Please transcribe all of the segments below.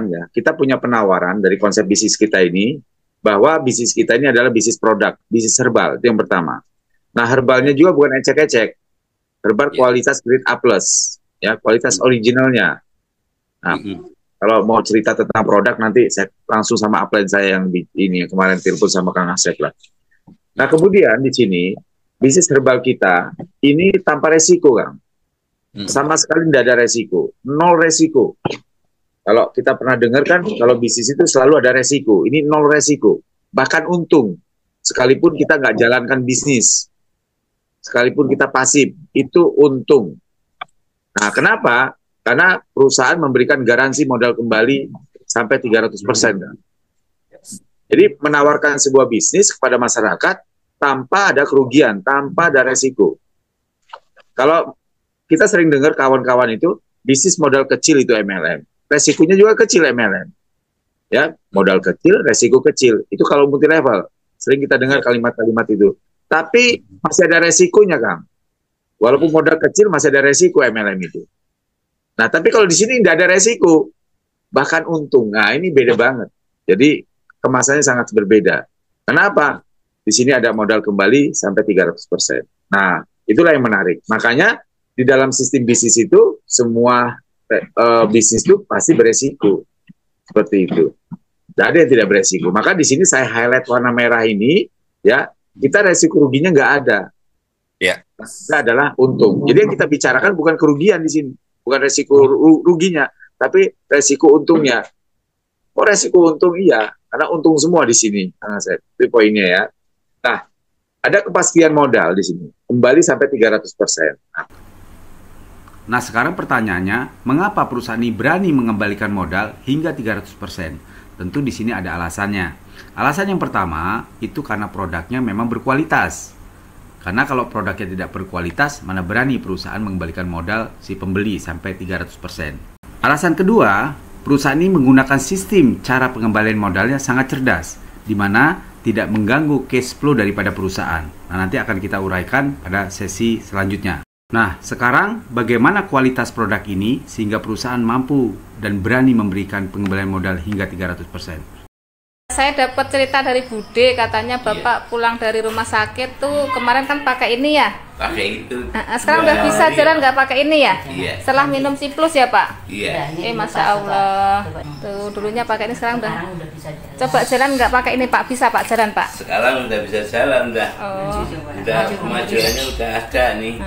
Ya, kita punya penawaran dari konsep bisnis kita ini, bahwa bisnis kita ini adalah bisnis produk, bisnis herbal, itu yang pertama. Nah, herbalnya juga bukan ecek-ecek, herbal kualitas grade A+, ya, kualitas originalnya. Nah, kalau mau cerita tentang produk nanti saya langsung sama upline saya yang ini kemarin telepon sama Kang Asep lah. Nah, kemudian di sini bisnis herbal kita ini tanpa resiko, Kang. Sama sekali tidak ada resiko, nol resiko. Kalau kita pernah dengar kan, kalau bisnis itu selalu ada resiko. Ini nol resiko, bahkan untung. Sekalipun kita nggak jalankan bisnis, sekalipun kita pasif, itu untung. Nah, kenapa? Karena perusahaan memberikan garansi modal kembali sampai 300%. Kan? Jadi menawarkan sebuah bisnis kepada masyarakat tanpa ada kerugian, tanpa ada resiko. Kalau kita sering dengar kawan-kawan itu, bisnis modal kecil itu MLM. Resikonya juga kecil MLM. Ya, modal kecil, resiko kecil. Itu kalau multi level. Sering kita dengar kalimat-kalimat itu. Tapi masih ada resikonya, Kang. Walaupun modal kecil masih ada resiko MLM itu. Nah, tapi kalau di sini tidak ada resiko, bahkan untung. Nah, ini beda banget. Jadi kemasannya sangat berbeda. Kenapa? Di sini ada modal kembali sampai 300%. Nah, itulah yang menarik. Makanya di dalam sistem bisnis itu semua bisnis itu pasti beresiko, seperti itu. Tidak ada yang tidak beresiko. Maka di sini saya highlight warna merah ini, ya, kita resiko ruginya nggak ada. Ya, itu adalah untung. Jadi yang kita bicarakan bukan kerugian di sini, bukan resiko ruginya, tapi resiko untungnya. Oh, resiko untung iya, karena untung semua di sini. Itu poinnya ya. Nah, ada kepastian modal di sini, kembali sampai 300%. Nah, sekarang pertanyaannya, mengapa perusahaan ini berani mengembalikan modal hingga 300%? Tentu di sini ada alasannya. Alasan yang pertama, itu karena produknya memang berkualitas. Karena kalau produknya tidak berkualitas, mana berani perusahaan mengembalikan modal si pembeli sampai 300%. Alasan kedua, perusahaan ini menggunakan sistem cara pengembalian modalnya sangat cerdas, di mana tidak mengganggu cash flow daripada perusahaan. Nah, nanti akan kita uraikan pada sesi selanjutnya. Nah, sekarang bagaimana kualitas produk ini sehingga perusahaan mampu dan berani memberikan pengembalian modal hingga 300%? Saya dapat cerita dari Bude, katanya Bapak pulang dari rumah sakit tuh kemarin kan pakai ini ya? Pakai itu. Sekarang udah bisa jalan nggak pakai ini ya? Iya. Setelah minum Ciplus ya Pak? Iya. Masya Allah. Tuh dulunya pakai ini, sekarang udah. Coba jalan nggak pakai ini Pak? Bisa Pak jalan Pak? Sekarang udah bisa jalan dah. Oh. Udah kemajuannya udah ada nih.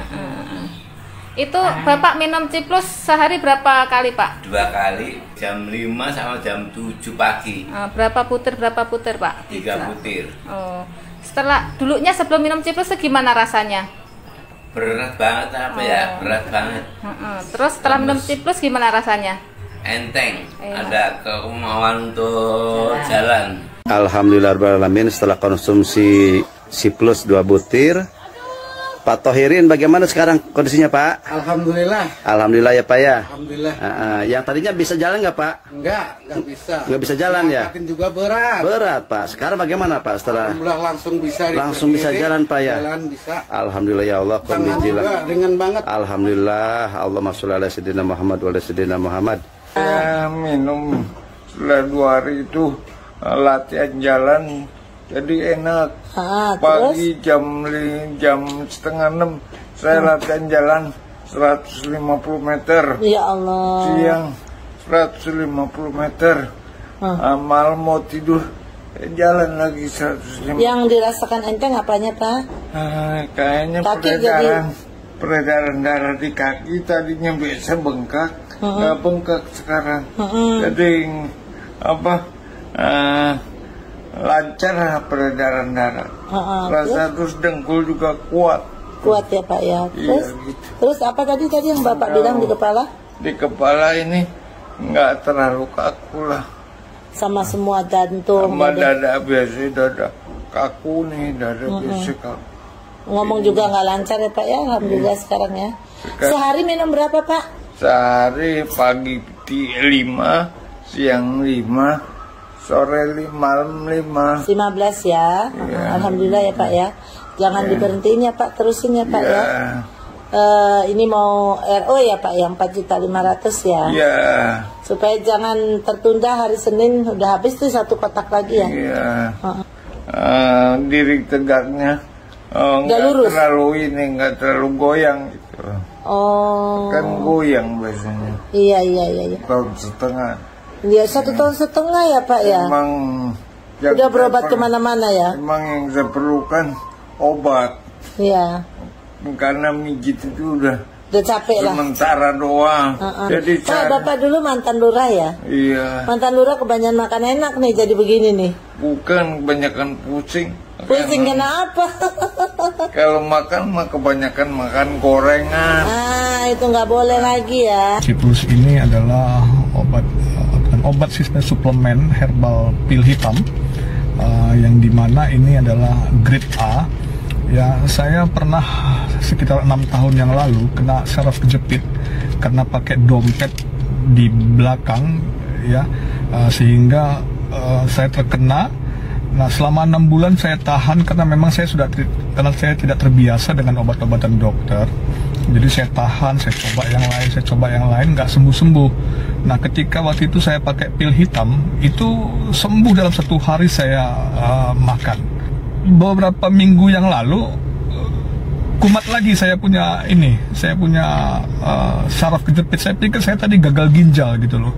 Itu Bapak minum Ciplus sehari berapa kali Pak? 2 kali, jam 5 sama jam 7 pagi. Berapa butir Pak? 3 butir. Oh. Setelah dulunya sebelum minum Ciplus gimana rasanya? Berat banget ya, berat banget. Terus setelah minum Ciplus gimana rasanya? Enteng, ada kemauan untuk jalan. Alhamdulillahirrahmanirrahim, setelah konsumsi Ciplus 2 butir. Pak Tohirin, bagaimana sekarang kondisinya Pak? Alhamdulillah. Alhamdulillah ya Pak ya. Alhamdulillah. Yang tadinya bisa jalan nggak Pak? Nggak bisa. Nggak bisa jalan ya? Makin juga berat. Berat Pak. Sekarang bagaimana Pak setelah? Alhamdulillah langsung bisa jalan Pak ya. Jalan bisa. Alhamdulillah ya Allah. Ringan banget. Alhamdulillah. Allahumma sholli ala sayyidina Muhammad wa ala sayyidina Muhammad. Saya minum setelah 2 hari itu latihan jalan. Jadi enak. Pagi jam 5:30 saya latihan jalan 150 meter. Ya Allah. Siang 150 meter. Malam mau tidur jalan lagi 150. Yang dirasakan enteng apanya Pak? Kayaknya peredaran darah di kaki, tadinya biasa bengkak, nggak bengkak sekarang. Jadi lancar peredaran darah. Terus dengkul juga kuat ya Pak ya. Terus, iya, gitu. Terus apa tadi yang Bapak bilang di kepala? Di kepala ini nggak terlalu kaku lah. Sama semua jantung. Sama dada biasa, dada kaku nih, dada biasa kaku. Ngomong juga nggak lancar ya Pak ya. Alhamdulillah sekarang ya. Sehari minum berapa Pak? Sehari pagi 5, siang 5. Sore 5, malam 5. 15 ya. Alhamdulillah ya Pak ya. Jangan diberhentiin ya Pak, terusin ya Pak ya. ini mau RO ya Pak, yang 4.500.000 ya. Iya. Supaya jangan tertunda, hari Senin udah habis tuh 1 kotak lagi ya. Iya. Diri tegaknya nggak lurus. Nggak terlalu goyang gitu. Oh. Kan goyang biasanya. Iya. 1 tahun setengah. Iya, 1 tahun setengah ya Pak ya. Emang udah berobat kemana-mana ya. Emang yang saya perlukan obat. Iya. Karena mijit itu udah capek lah. Sementara doang. Jadi Pak, Bapak dulu mantan lurah ya? Iya. Mantan lurah kebanyakan makan enak nih jadi begini nih. Bukan, kebanyakan pusing. Pusing kenapa? Kalau makan mah kebanyakan makan gorengan. Itu nggak boleh lagi ya. Ciplus ini adalah obat sistem suplemen herbal pil hitam, yang dimana ini adalah grade A. Ya, saya pernah sekitar 6 tahun yang lalu kena saraf kejepit karena pakai dompet di belakang, ya, sehingga saya terkena. Nah, selama 6 bulan saya tahan karena memang saya tidak terbiasa dengan obat-obatan dokter. Jadi saya tahan, saya coba yang lain, nggak sembuh-sembuh. Nah, ketika waktu itu saya pakai pil hitam, itu sembuh dalam 1 hari saya makan. Beberapa minggu yang lalu kumat lagi saya punya saraf kejepit. Saya pikir saya tadi gagal ginjal gitu loh.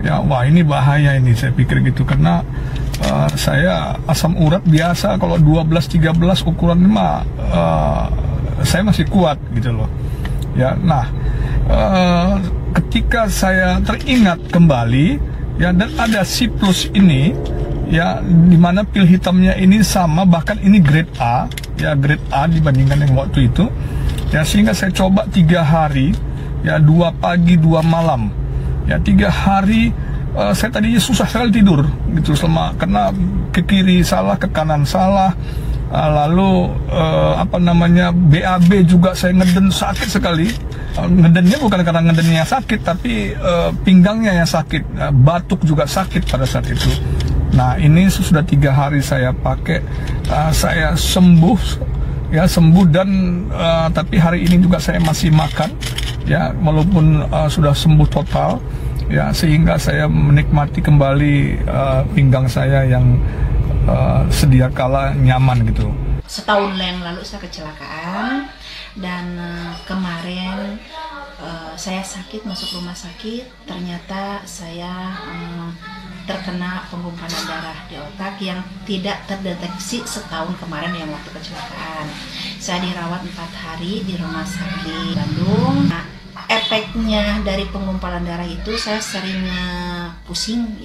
Ya, wah ini bahaya ini, saya pikir gitu, karena saya asam urat biasa kalau 12-13 ukuran mah saya masih kuat gitu loh. Ya, nah ketika saya teringat kembali ya, dan ada Ciplus ini ya, dimana pil hitamnya ini sama, bahkan ini grade A ya, grade A dibandingkan yang waktu itu ya, sehingga saya coba 3 hari ya, 2 pagi 2 malam ya, 3 hari. Saya tadinya susah sekali tidur gitu, karena ke kiri salah, ke kanan salah, lalu BAB juga saya ngeden sakit sekali. Ngedennya bukan karena ngedennya sakit, tapi pinggangnya yang sakit, batuk juga sakit pada saat itu. Nah, ini sudah 3 hari saya pakai, saya sembuh dan tapi hari ini juga saya masih makan ya, walaupun sudah sembuh total. Ya, sehingga saya menikmati kembali pinggang saya yang sedia kala nyaman gitu. Setahun yang lalu saya kecelakaan, dan kemarin saya sakit, masuk rumah sakit. Ternyata saya terkena penggumpalan darah di otak yang tidak terdeteksi setahun kemarin yang waktu kecelakaan. Saya dirawat 4 hari di rumah sakit Bandung. Efeknya dari penggumpalan darah itu saya sering pusing.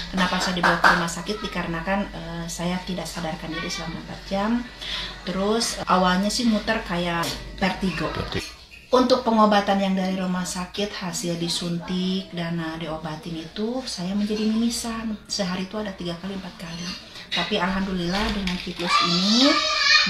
Kenapa saya dibawa ke rumah sakit? Dikarenakan saya tidak sadarkan diri selama 4 jam. Terus awalnya sih muter kayak vertigo. Untuk pengobatan yang dari rumah sakit, hasil disuntik dan diobatin itu, saya menjadi mimisan. Sehari itu ada 3 kali 4 kali. Tapi alhamdulillah dengan Ciplus ini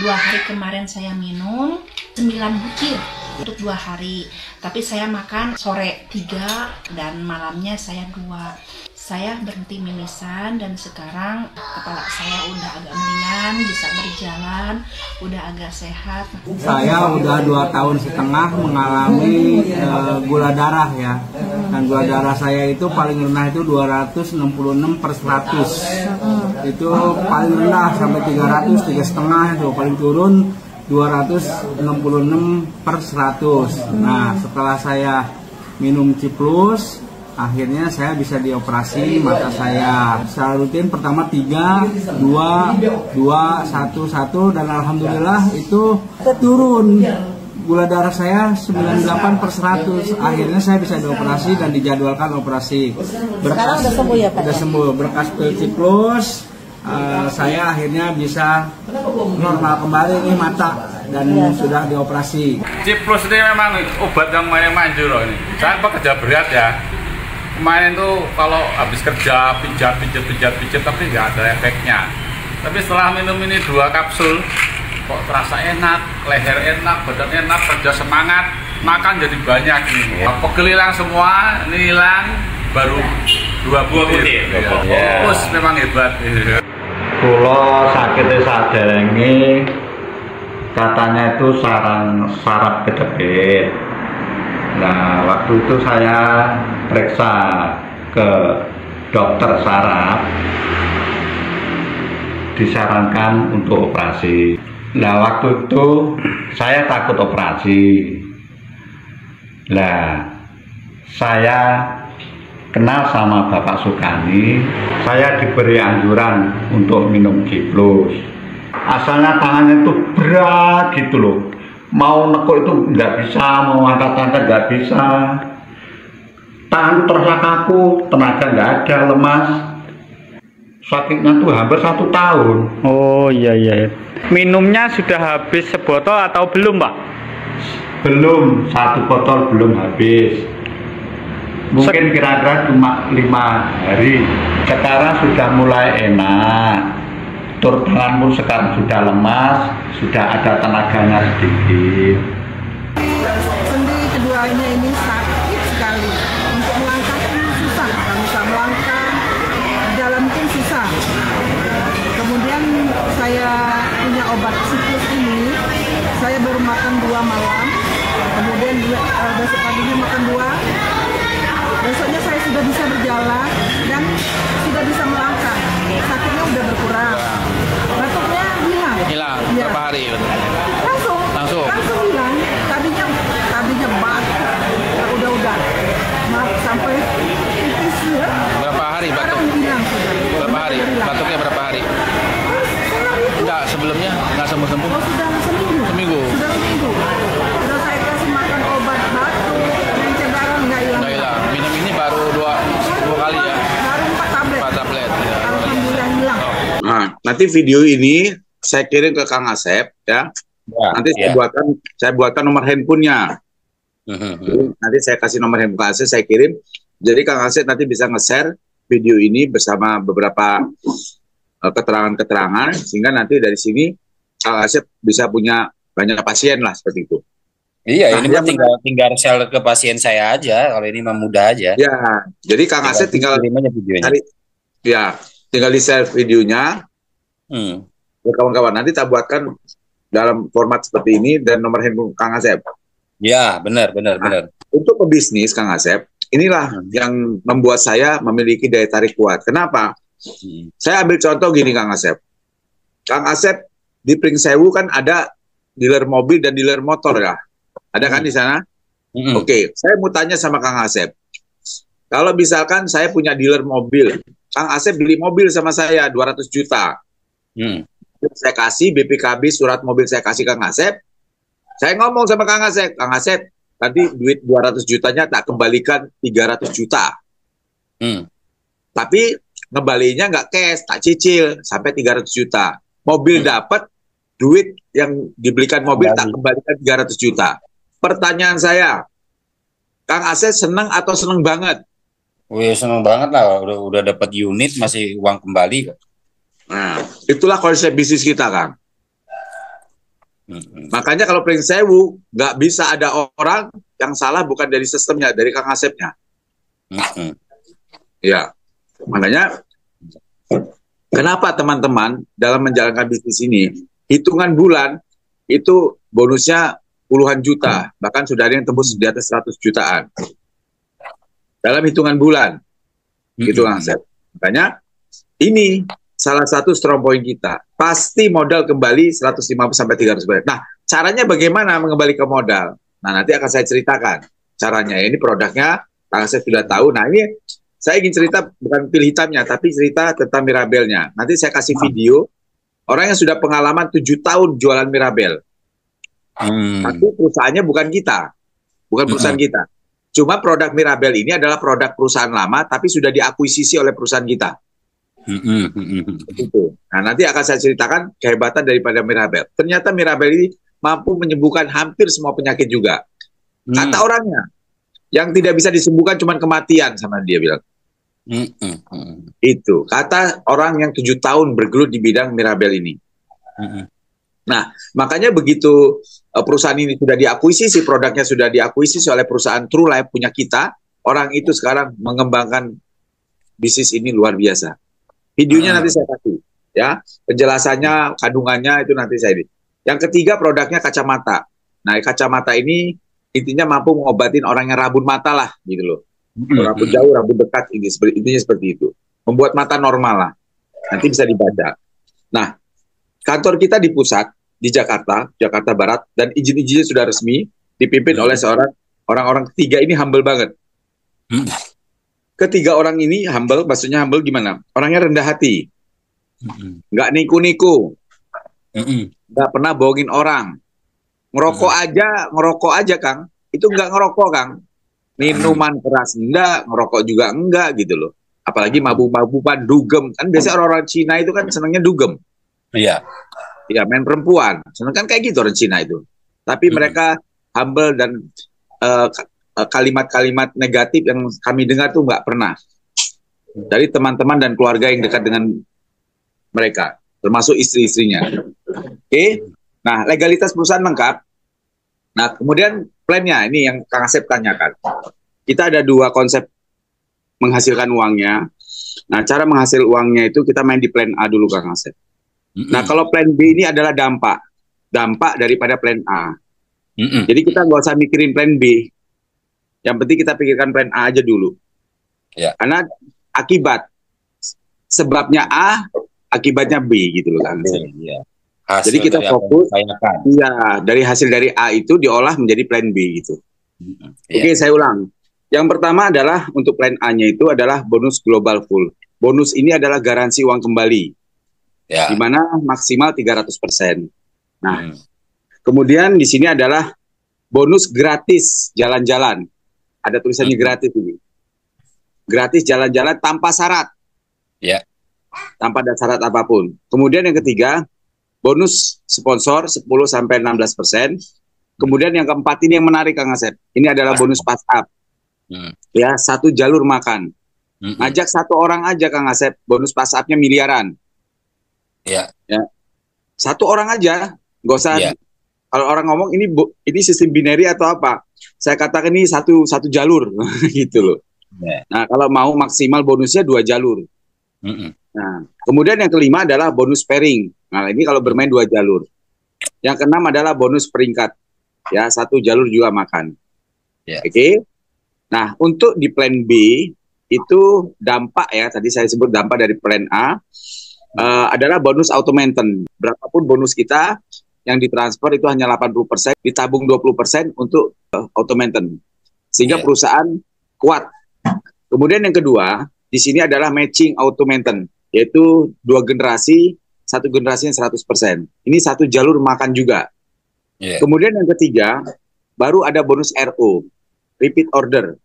2 hari kemarin saya minum 9 butir untuk 2 hari. Tapi saya makan sore 3 dan malamnya saya 2. Saya berhenti mimisan dan sekarang kepala saya udah agak mendingan, bisa berjalan, udah agak sehat. Saya udah 2 tahun setengah mengalami gula darah ya. Dan gula darah saya itu paling rendah itu 266/100. Itu paling rendah sampai 300, 3,5 itu paling turun 266/100. Nah, setelah saya minum Ciplus, akhirnya saya bisa dioperasi mata saya. Secara rutin pertama 3, 2, 2, 1, 1, dan alhamdulillah itu turun. Gula darah saya 98/100. Akhirnya saya bisa dioperasi dan dijadwalkan operasi. Sekarang udah sembuh ya Pak? Udah sembuh, berkas pil Ciplus. Saya akhirnya bisa normal kembali nih mata dan sudah dioperasi. Ciplus ini memang obat yang manjur ini. Saya pekerja berat ya. Kemarin tuh kalau habis kerja pijat tapi nggak ada efeknya. Tapi setelah minum ini 2 kapsul, kok terasa enak, leher enak, badan enak, kerja semangat, makan jadi banyak nih. Pegel hilang semua, ini hilang, baru 2 butir. Ciplus memang hebat. Kula sakitnya saderenge katanya itu saraf kejepit. Nah, waktu itu saya periksa ke dokter saraf, disarankan untuk operasi. Nah, waktu itu saya takut operasi. Nah, saya kenal sama Bapak Sukani, saya diberi anjuran untuk minum Ciplus. Asalnya tangannya itu berat gitu loh, mau nekuk itu nggak bisa, mau angkat-angkat nggak bisa, tangan terasa kaku, tenaga nggak ada, lemas. Sakitnya tuh hampir 1 tahun. Oh iya. Minumnya sudah habis sebotol atau belum, Pak? Belum, 1 botol belum habis. Mungkin kira-kira cuma 5 hari. Sekarang sudah mulai enak. Tur tangan pun sekarang sudah lemas, sudah ada tenaganya sedikit. Sendi keduanya ini sakit sekali. Untuk melangkah pun susah, nggak bisa melangkah, jalan pun susah. Kemudian saya punya obat Ciplus ini, saya baru makan 2 malam, kemudian besok paginya makan 2. Besoknya saya sudah bisa berjalan dan sudah bisa melangkah. Sakitnya udah berkurang. Batuknya hilang. Hilang. Ya. Berapa hari? Langsung hilang. Tadinya batuk. Udah. Sampai tipis ya. Berapa hari batuk? Hilang sudah. Berapa hari? Batuknya berapa hari? Enggak, sebelumnya enggak sembuh-sembuh. Oh, sudah seminggu. Seminggu. Sudah seminggu. Sudah saya kasih makan obat batuk, pencegahan nggak hilang. Nggak hilang. Minum ini baru dua kali ya. Baru 4 tablet. 4 tablet. Ya. Alhamdulillah hilang. Nah, nanti video ini saya kirim ke Kang Asep ya. Nanti saya buatkan nomor handphonenya. Jadi, nanti saya kasih nomor handphone Kang Asep, saya kirim. Jadi Kang Asep nanti bisa nge-share video ini bersama beberapa keterangan-keterangan, sehingga nanti dari sini Kang Asep bisa punya banyak pasien lah seperti itu. Iya, ini mah tinggal share ke pasien saya aja. Kalau ini mah mudah aja. Ya, jadi Kang Asep tinggal tinggal di-share videonya. Ya, kawan-kawan, nanti kita buatkan dalam format seperti ini dan nomor handphone Kang Asep. Ya, benar. Untuk pebisnis Kang Asep, inilah yang membuat saya memiliki daya tarik kuat. Kenapa? Saya ambil contoh gini Kang Asep. Kang Asep di Pringsewu kan ada dealer mobil dan dealer motor ya. Ada kan di sana? Oke, saya mau tanya sama Kang Asep. Kalau misalkan saya punya dealer mobil, Kang Asep beli mobil sama saya 200 juta. Saya kasih BPKB surat mobil, saya kasih Kang Asep. Saya ngomong sama Kang Asep, nanti duit 200 jutanya tak kembalikan 300 juta. Tapi ngembalinya nggak cash, tak cicil sampai 300 juta. Mobil dapat, duit yang dibelikan mobil tak kembalikan 300 juta. Pertanyaan saya, Kang Asep seneng atau seneng banget? Wih, seneng banget lah, udah dapat unit masih uang kembali. Nah, itulah konsep bisnis kita, Kang. Makanya kalau Pringsewu nggak bisa ada orang yang salah bukan dari sistemnya, dari Kang Asepnya. Ya, makanya kenapa teman-teman dalam menjalankan bisnis ini hitungan bulan itu bonusnya puluhan juta, bahkan sudah ada yang tembus di atas 100 jutaan dalam hitungan bulan. Gitu Kang Asep. Makanya ini salah satu strong point kita. Pasti modal kembali 150 sampai 300 juta. Nah, caranya bagaimana mengembali ke modal? Nah, nanti akan saya ceritakan caranya. Ini produknya Kang Asep sudah tahu. Nah, ini saya ingin cerita bukan pil hitamnya, tapi cerita tentang Mirabelnya. Nanti saya kasih video orang yang sudah pengalaman 7 tahun jualan Mirabel. Tapi perusahaannya bukan kita. Bukan perusahaan kita. Cuma produk Mirabel ini adalah produk perusahaan lama, tapi sudah diakuisisi oleh perusahaan kita. Nah, nanti akan saya ceritakan kehebatan daripada Mirabel. Ternyata Mirabel ini mampu menyembuhkan hampir semua penyakit juga. Kata orangnya, yang tidak bisa disembuhkan cuma kematian, sama dia bilang. Itu kata orang yang 7 tahun bergelut di bidang Mirabel ini. Nah, makanya begitu perusahaan ini sudah diakuisisi, produknya sudah diakuisisi oleh perusahaan True Life punya kita, orang itu sekarang mengembangkan bisnis ini luar biasa. Videonya nanti saya kasih, ya, penjelasannya, kandungannya itu nanti saya Yang ketiga produknya kacamata. Nah, kacamata ini intinya mampu mengobatin orang yang rabun mata lah, gitu loh. Rabun jauh, rabun dekat, intinya seperti itu. Membuat mata normal lah. Nanti bisa dibaca. Nah, kantor kita di pusat, di Jakarta, Jakarta Barat, dan izin-izinnya sudah resmi, dipimpin oleh orang-orang ketiga ini humble banget. Ketiga orang ini humble, maksudnya humble gimana? Orangnya rendah hati. Nggak niku-niku. Nggak pernah bohongin orang. Ngerokok aja Kang. Itu nggak ngerokok Kang. Minuman keras enggak, ngerokok juga enggak gitu loh. Apalagi mabuk-mabukan, dugem. Kan biasanya orang-orang Cina itu kan senangnya dugem. Iya. Ya, main perempuan. Senang kan kayak gitu orang Cina itu. Tapi mereka humble dan kalimat-kalimat negatif yang kami dengar tuh nggak pernah. Dari teman-teman dan keluarga yang dekat dengan mereka, termasuk istri-istrinya. Oke. Nah, legalitas perusahaan lengkap. Nah, kemudian plannya ini yang Kang Asep tanyakan. Kita ada dua konsep menghasilkan uangnya. Nah, cara menghasil uangnya itu kita main di plan A dulu, Kang Asep. Nah, kalau plan B ini adalah dampak daripada plan A. Jadi kita nggak usah mikirin plan B. Yang penting kita pikirkan plan A aja dulu. Ya. Karena akibat, sebabnya A, akibatnya B gitu loh, Kang Asep. Ya. Jadi kita fokus, ya, dari hasil dari A itu diolah menjadi plan B gitu. Oke, saya ulang. Yang pertama adalah untuk plan A-nya itu adalah bonus global full. Bonus ini adalah garansi uang kembali, di mana maksimal 300%. Nah, kemudian di sini adalah bonus gratis jalan-jalan. Ada tulisannya gratis ini. Gratis jalan-jalan tanpa syarat. Ya. Tanpa ada syarat apapun. Kemudian yang ketiga, bonus sponsor 10-16%. Kemudian yang keempat ini yang menarik Kang Asep. Ini adalah bonus pass up. Ya, 1 jalur makan. Ngajak 1 orang aja Kang Asep, bonus pass up-nya miliaran. Ya. 1 orang aja, nggak usah. Kalau orang ngomong ini sistem binary atau apa? Saya katakan ini satu jalur gitu loh. Nah, kalau mau maksimal bonusnya 2 jalur. Nah, kemudian yang kelima adalah bonus pairing. Nah, ini kalau bermain 2 jalur. Yang keenam adalah bonus peringkat. Ya, 1 jalur juga makan. Oke. Nah, untuk di plan B itu dampak ya, tadi saya sebut dampak dari plan A adalah bonus auto maintain. Berapapun bonus kita yang ditransfer itu hanya 80%, ditabung 20% untuk auto maintain. Sehingga perusahaan kuat. Kemudian yang kedua, di sini adalah matching auto maintain, yaitu 2 generasi, 1 generasinya 100%. Ini 1 jalur makan juga. Kemudian yang ketiga, baru ada bonus RO, repeat order.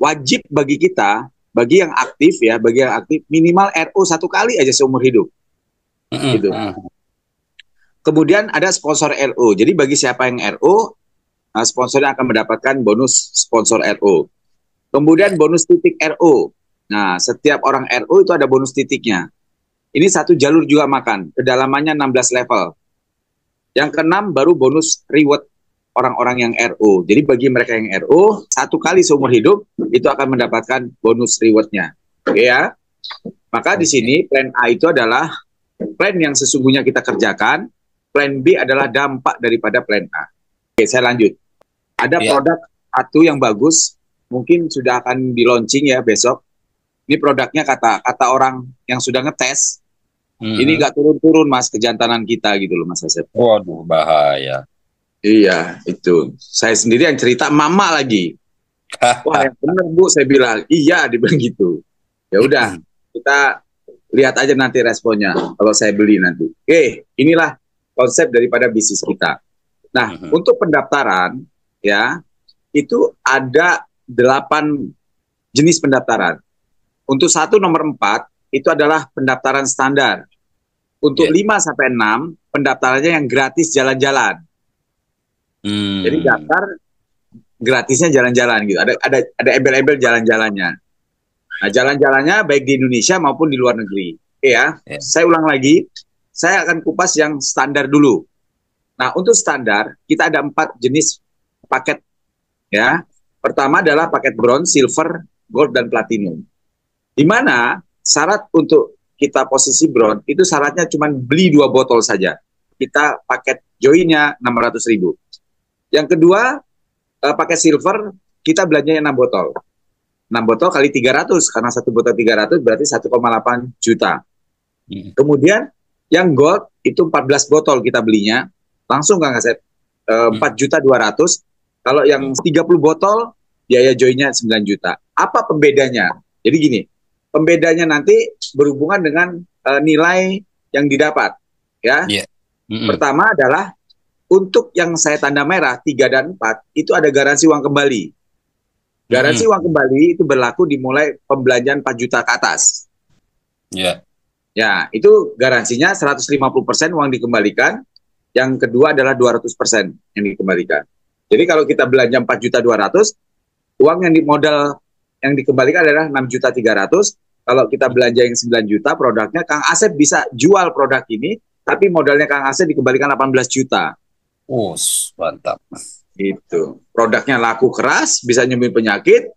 Wajib bagi kita, bagi yang aktif ya, bagi yang aktif minimal RO 1 kali aja seumur hidup. Gitu. Kemudian ada sponsor RO. Jadi bagi siapa yang RO, sponsornya akan mendapatkan bonus sponsor RO. Kemudian bonus titik RO. Nah, setiap orang RO itu ada bonus titiknya. Ini 1 jalur juga makan. Kedalamannya 16 level. Yang keenam baru bonus reward orang-orang yang RO. Jadi bagi mereka yang RO, 1 kali seumur hidup itu akan mendapatkan bonus rewardnya. Oke ya. Maka di sini plan A itu adalah plan yang sesungguhnya kita kerjakan. Plan B adalah dampak daripada plan A. Oke, saya lanjut. Ada produk satu yang bagus, mungkin sudah akan di launching ya besok. Ini produknya kata orang yang sudah ngetes, ini nggak turun-turun Mas kejantanan kita gitu loh Mas Asep. Waduh, bahaya. Iya, itu. Saya sendiri yang cerita, mama lagi. Wah, yang benar Bu, saya bilang. Iya, dibilang gitu. Ya udah, kita lihat aja nanti responnya kalau saya beli nanti. Oke, inilah konsep daripada bisnis kita. Nah, untuk pendaftaran ya, itu ada 8 jenis pendaftaran. Untuk 1 nomor 4 itu adalah pendaftaran standar. Untuk 5-6 pendaftarannya yang gratis jalan-jalan. Jadi daftar gratisnya jalan-jalan gitu. Ada embel-embel jalan-jalannya. Nah, jalan-jalannya baik di Indonesia maupun di luar negeri. Oke ya. Saya ulang lagi. Saya akan kupas yang standar dulu. Nah, untuk standar kita ada 4 jenis paket ya. Pertama adalah paket bronze, silver, gold dan platinum. Di mana syarat untuk kita posisi bronze itu syaratnya cuma beli 2 botol saja. Kita paket joinnya 600.000. Yang kedua, pakai silver, kita belanjanya 6 botol. 6 botol kali 300, karena 1 botol 300 berarti 1,8 juta. Kemudian yang gold itu 14 botol kita belinya, langsung Kang Asep, 4.200.000. Kalau yang 30 botol, biaya joinnya 9 juta. Apa pembedanya? Jadi gini, pembedanya nanti berhubungan dengan nilai yang didapat. Ya. Pertama adalah, untuk yang saya tanda merah, 3 dan 4, itu ada garansi uang kembali. Garansi uang kembali itu berlaku dimulai pembelanjaan 4 juta ke atas. Ya, itu garansinya 150% uang dikembalikan. Yang kedua adalah 200% yang dikembalikan. Jadi kalau kita belanja 4.200.000, uang yang modal yang dikembalikan adalah 6.300.000. Kalau kita belanja yang 9 juta produknya, Kang Asep bisa jual produk ini, tapi modalnya Kang Asep dikembalikan 18 juta. Mantap. Itu produknya laku keras, bisa nyembuhin penyakit,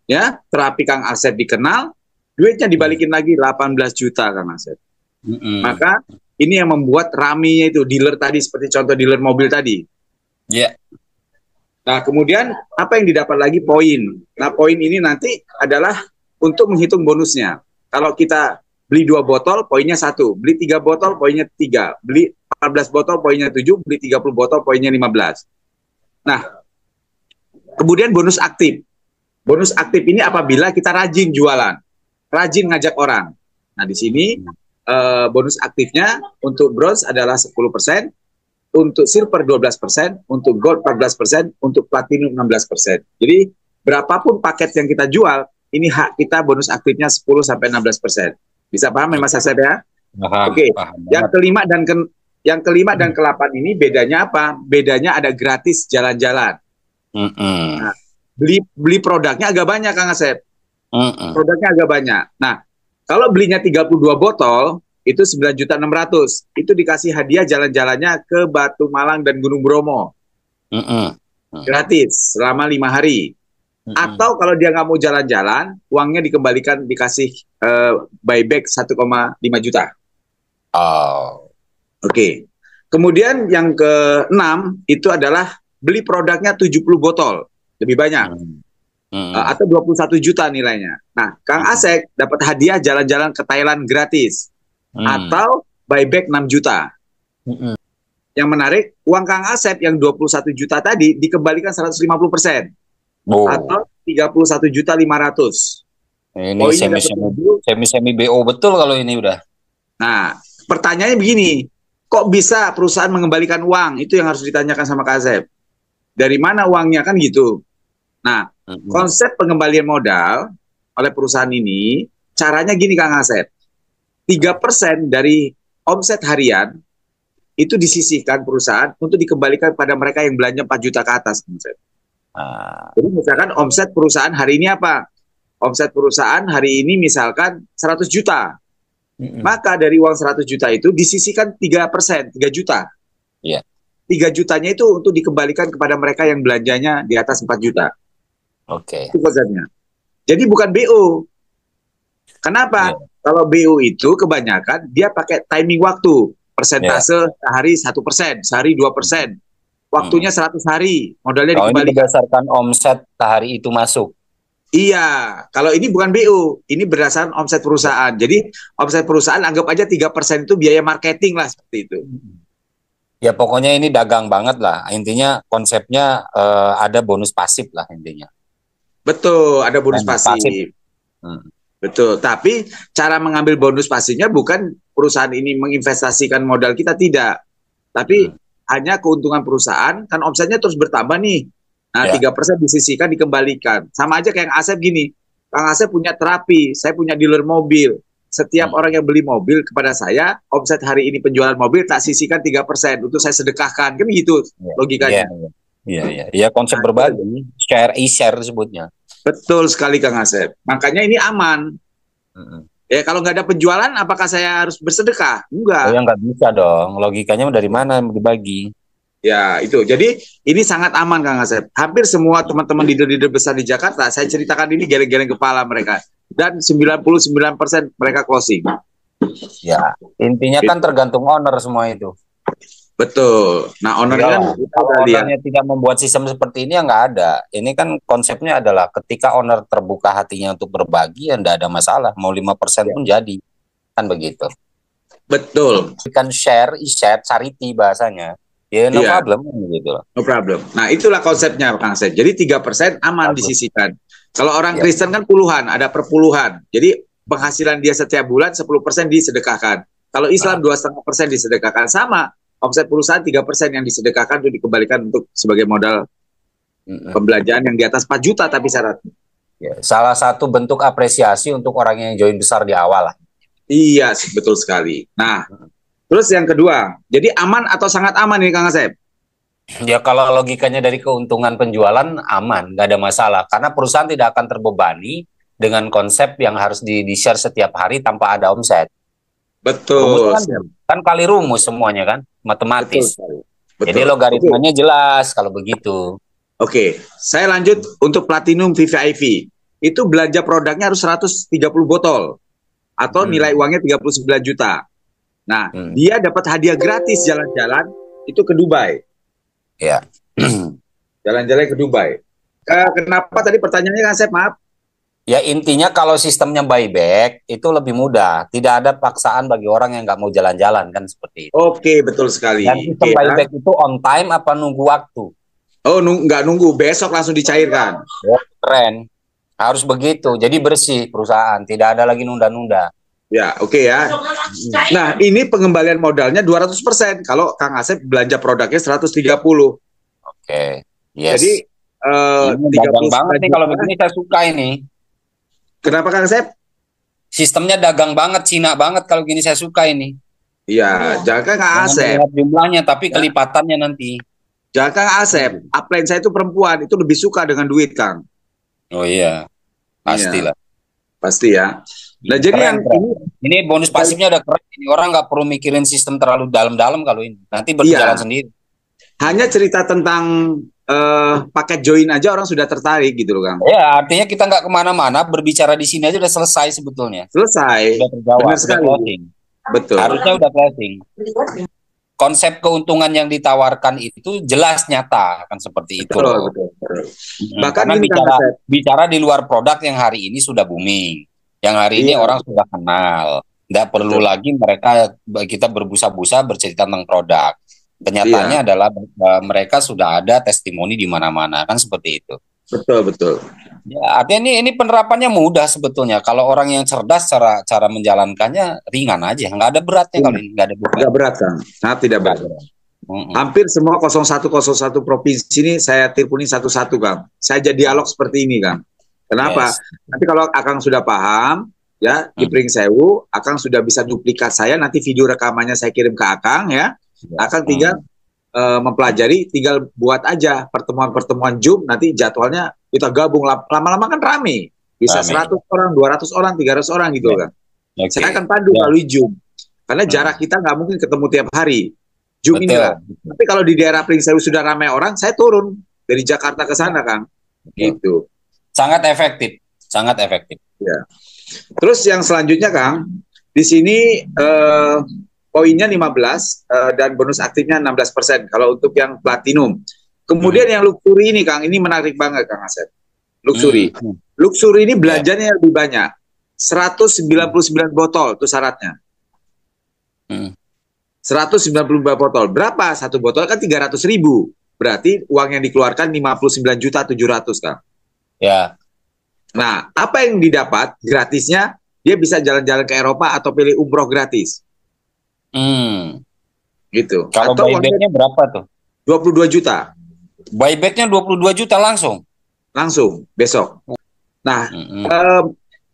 ya, terapi Kang Asep dikenal, duitnya dibalikin lagi 18 juta Kang Asep. Maka ini yang membuat ramenya itu dealer tadi, seperti contoh dealer mobil tadi. Nah, kemudian apa yang didapat lagi? Poin. Nah, poin ini nanti adalah untuk menghitung bonusnya. Kalau kita beli 2 botol, poinnya 1. Beli 3 botol, poinnya 3. Beli 14 botol, poinnya 7. Beli 30 botol, poinnya 15. Nah, kemudian bonus aktif. Bonus aktif ini apabila kita rajin jualan, rajin ngajak orang. Nah, di sini bonus aktifnya untuk bronze adalah 10%, untuk silver 12%, untuk gold 14%, untuk platinum 16%. Jadi, berapapun paket yang kita jual, ini hak kita bonus aktifnya 10-16%. Bisa paham ya Mas Asep ya? Oke. Yang kelima dan ke-8 ini bedanya apa? Bedanya ada gratis jalan-jalan. Nah, beli produknya agak banyak Kang Asep. Produknya agak banyak. Nah, kalau belinya 32 botol, itu 9.600.000. Itu dikasih hadiah jalan-jalannya ke Batu Malang dan Gunung Bromo. Gratis selama 5 hari. Atau kalau dia nggak mau jalan-jalan, uangnya dikembalikan, dikasih buyback 1,5 juta. Oke. Kemudian yang ke-6 itu adalah beli produknya 70 botol. Lebih banyak. Atau 21 juta nilainya. Nah, Kang Asep dapat hadiah jalan-jalan ke Thailand gratis. Atau buyback 6 juta. Yang menarik, uang Kang Asep yang 21 juta tadi dikembalikan 150%. Atau 31.500.000. Ini semi BO betul kalau ini udah. Nah, pertanyaannya begini, kok bisa perusahaan mengembalikan uang? Itu yang harus ditanyakan sama Kang Asep. Dari mana uangnya, kan gitu. Nah, konsep pengembalian modal oleh perusahaan ini, caranya gini Kang Asep. 3% dari omset harian itu disisihkan perusahaan untuk dikembalikan pada mereka yang belanja 4 juta ke atas. Jadi misalkan omset perusahaan hari ini apa? Omset perusahaan hari ini misalkan 100 juta. Maka dari uang 100 juta itu disisihkan 3%, 3 juta. 3 jutanya itu untuk dikembalikan kepada mereka yang belanjanya di atas 4 juta. Itu konsepnya. Jadi bukan BO. Kenapa? Kalau BO itu kebanyakan dia pakai timing waktu. Persentase sehari 1%, sehari 2%. Waktunya 100 hari, modalnya dikembalikan. Ini berdasarkan omset hari itu masuk. Iya, kalau ini bukan BU, ini berdasarkan omset perusahaan. Jadi omset perusahaan anggap aja 3% itu biaya marketing lah, seperti itu. Ya pokoknya ini dagang banget lah. Intinya konsepnya ada bonus pasif lah intinya. Betul, ada bonus pasif. Betul, tapi cara mengambil bonus pasifnya bukan perusahaan ini menginvestasikan modal kita, tidak. Tapi hanya keuntungan perusahaan, kan omsetnya terus bertambah nih. Nah, 3% disisihkan, dikembalikan. Sama aja kayak Kang Asep gini. Kang Asep punya terapi, saya punya dealer mobil. Setiap orang yang beli mobil kepada saya, omset hari ini penjualan mobil tak sisihkan 3% untuk saya sedekahkan. Kan gitu logikanya. Iya, konsep berbagi, share disebutnya. Betul sekali Kang Asep. Makanya ini aman. Ya kalau nggak ada penjualan, apakah saya harus bersedekah? Enggak. Ya nggak bisa dong. Logikanya dari mana dibagi? Ya itu. Jadi ini sangat aman Kang Asep. Hampir semua teman-teman leader-leader besar di Jakarta, saya ceritakan ini geleng-geleng kepala mereka. Dan 99% mereka closing. Ya, intinya kan tergantung owner semua itu. Betul. Nah, ownernya kan Iyalah, kita kalau udah lihat. ownernya tidak membuat sistem seperti ini ya nggak ada. Ini kan konsepnya adalah ketika owner terbuka hatinya untuk berbagi ya nggak ada masalah. Mau 5% pun jadi. Kan begitu. Betul. Kan share, share, charity bahasanya. Ya no Iya. problem gitu loh. No problem. Nah, itulah konsepnya Kang Asep. Jadi 3% aman disisihkan. Kalau orang Iya. Kristen kan puluhan, ada perpuluhan. Jadi penghasilan dia setiap bulan 10% disedekahkan. Kalau Islam 2,5% disedekahkan. Sama, omset perusahaan 3% yang disedekahkan itu dikembalikan untuk sebagai modal pembelanjaan yang di atas 4 juta tapi syaratnya. Ya, salah satu bentuk apresiasi untuk orang yang join besar di awal lah. Iya, betul sekali. Nah, terus yang kedua, jadi aman atau sangat aman ini Kang Asep? Ya kalau logikanya dari keuntungan penjualan aman, nggak ada masalah. Karena perusahaan tidak akan terbebani dengan konsep yang harus di-share setiap hari tanpa ada omset. Betul. Kan kali rumus semuanya kan, matematis. Betul. Jadi logaritmanya jelas kalau begitu. Oke, saya lanjut untuk Platinum VVIP. Itu belanja produknya harus 130 botol. Atau nilai uangnya 39 juta. Nah, dia dapat hadiah gratis jalan-jalan itu ke Dubai. Ya. Jalan-jalan ke Dubai. Kenapa tadi pertanyaannya Kang Asep, maaf? Ya intinya kalau sistemnya buyback itu lebih mudah. Tidak ada paksaan bagi orang yang nggak mau jalan-jalan kan seperti itu. Oke, betul sekali. Dan sistem buyback itu on time apa nunggu waktu? Oh, nggak nunggu, besok langsung dicairkan. Ya, keren. Harus begitu. Jadi bersih perusahaan, tidak ada lagi nunda-nunda. Ya, oke ya. Nah, ini pengembalian modalnya 200% kalau Kang Asep belanja produknya 130. Oke. Yes. Jadi ini dagang banget nih kalau begini saya suka ini. Kenapa Kang Asep? Sistemnya dagang banget, Cina banget kalau gini saya suka ini. Iya, jangan Kang Asep. Jumlahnya tapi kelipatannya nanti. Jangan Kang Asep, upline saya itu perempuan, itu lebih suka dengan duit, Kang. Oh iya, pastilah. Iya. Pasti ya. Nah, jadi yang ini bonus pasifnya udah keren. Ini orang nggak perlu mikirin sistem terlalu dalam-dalam kalau ini. Nanti berjalan sendiri. Hanya cerita tentang paket join aja orang sudah tertarik gitu loh, Kang. Ya, artinya kita nggak kemana-mana, berbicara di sini aja udah selesai sebetulnya. Selesai. Udah terjawab, Benar sekali. Betul. Harusnya udah closing. Konsep keuntungan yang ditawarkan itu jelas nyata kan seperti itu. Betul. Bahkan karena ini bicara di luar produk yang hari ini sudah booming, yang hari ini orang sudah kenal, tidak perlu lagi kita berbusa-busa bercerita tentang produk. Kenyataannya adalah mereka sudah ada testimoni di mana-mana kan seperti itu. Betul. Ya, artinya ini penerapannya mudah sebetulnya. Kalau orang yang cerdas cara menjalankannya ringan aja, nggak ada beratnya kali ini, nggak ada berat. Nggak berat, Kang. Sangat tidak berat. Hampir semua 01 provinsi ini saya tirpuni satu-satu, Kang. Saya jadi dialog seperti ini, Kang. Kenapa? Nanti kalau Akang sudah paham, ya di Pring Sewu, Akang sudah bisa duplikat saya. Nanti video rekamannya saya kirim ke Akang, ya. Akang tinggal mempelajari, tinggal buat aja pertemuan-pertemuan Zoom, nanti jadwalnya kita gabung, lama-lama kan rame, bisa 100 orang, 200 orang, 300 orang gitu kan. Saya akan pandu melalui Zoom, karena jarak kita nggak mungkin ketemu tiap hari. Zoom ini lah. Tapi kalau di daerah Pring Sewu sudah ramai orang, saya turun dari Jakarta ke sana, Kang. Gitu. Sangat efektif, sangat efektif. Ya. Terus yang selanjutnya, Kang, di sini poinnya 15 dan bonus aktifnya 16% kalau untuk yang platinum. Kemudian yang luxury ini, Kang, ini menarik banget, Kang Asep. Luxury. Luxury ini belanjanya lebih banyak. 199 botol itu syaratnya. 199 botol. Berapa satu botol? Kan 300.000. Berarti uang yang dikeluarkan 59.700.000, Kang. Ya. Nah, apa yang didapat gratisnya? Dia bisa jalan-jalan ke Eropa atau pilih umroh gratis. Gitu. Kalau buybacknya berapa tuh? 22 juta. Buybacknya 22 juta langsung? Langsung, besok. Nah,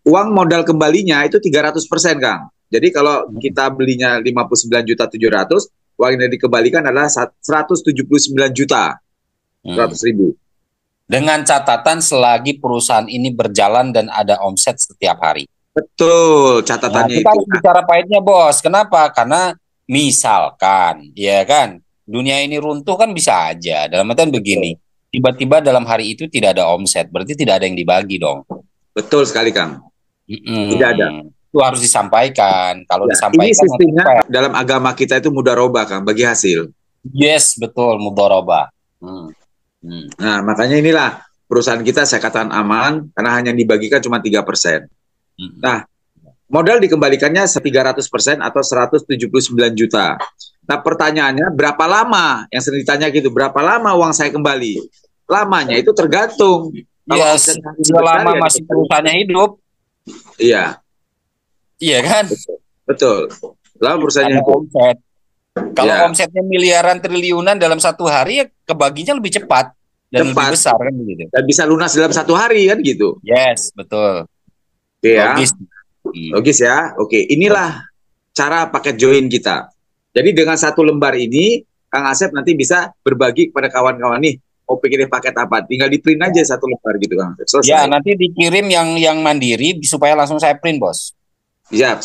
uang modal kembalinya itu 300%, Kang. Jadi kalau kita belinya 59.700.000, uang yang dikembalikan adalah 179 juta 100.000. Dengan catatan selagi perusahaan ini berjalan dan ada omset setiap hari. Betul, catatannya kita harus bicara pahitnya, Bos. Kenapa? Karena misalkan, ya kan, dunia ini runtuh kan bisa aja. Dalam artian begini, tiba-tiba dalam hari itu tidak ada omset, berarti tidak ada yang dibagi dong. Betul sekali, Kang. Tidak ada. Itu harus disampaikan. Kalau disampaikan, ini sistemnya dalam agama kita itu mudah robah, Kang, bagi hasil. Yes, betul, mudharabah. Nah, makanya inilah perusahaan kita saya katakan aman karena hanya dibagikan cuma 3%. Nah, modal dikembalikannya 300% atau 179 juta. Nah, pertanyaannya berapa lama? Yang sering ditanya gitu, berapa lama uang saya kembali? Lamanya itu tergantung. Ya, selama masih perusahaannya hidup. Iya. Iya kan? Betul. Selama perusahaannya hidup. Omset. Kalau omsetnya miliaran triliunan dalam satu hari, ya kebaginya lebih cepat dan lebih besar kan begitu. Dan bisa lunas dalam satu hari kan gitu. Yes, betul. Oke ya. Logis. Logis ya. Oke, inilah cara paket join kita. Jadi dengan satu lembar ini, Kang Asep nanti bisa berbagi kepada kawan-kawan nih. Oh, pilih paket apa? Tinggal di print aja satu lembar gitu, Kang Asep. Selesai. Ya, nanti dikirim yang mandiri supaya langsung saya print, Bos. Siap.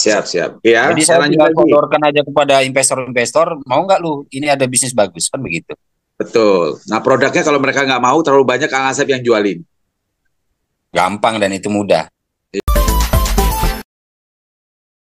Ya, jadi saya tinggal sodorkan aja kepada investor-investor, mau nggak lu? Ini ada bisnis bagus, kan begitu. Betul. Nah, produknya kalau mereka nggak mau terlalu banyak, Kang Asep yang jualin. Gampang dan itu mudah.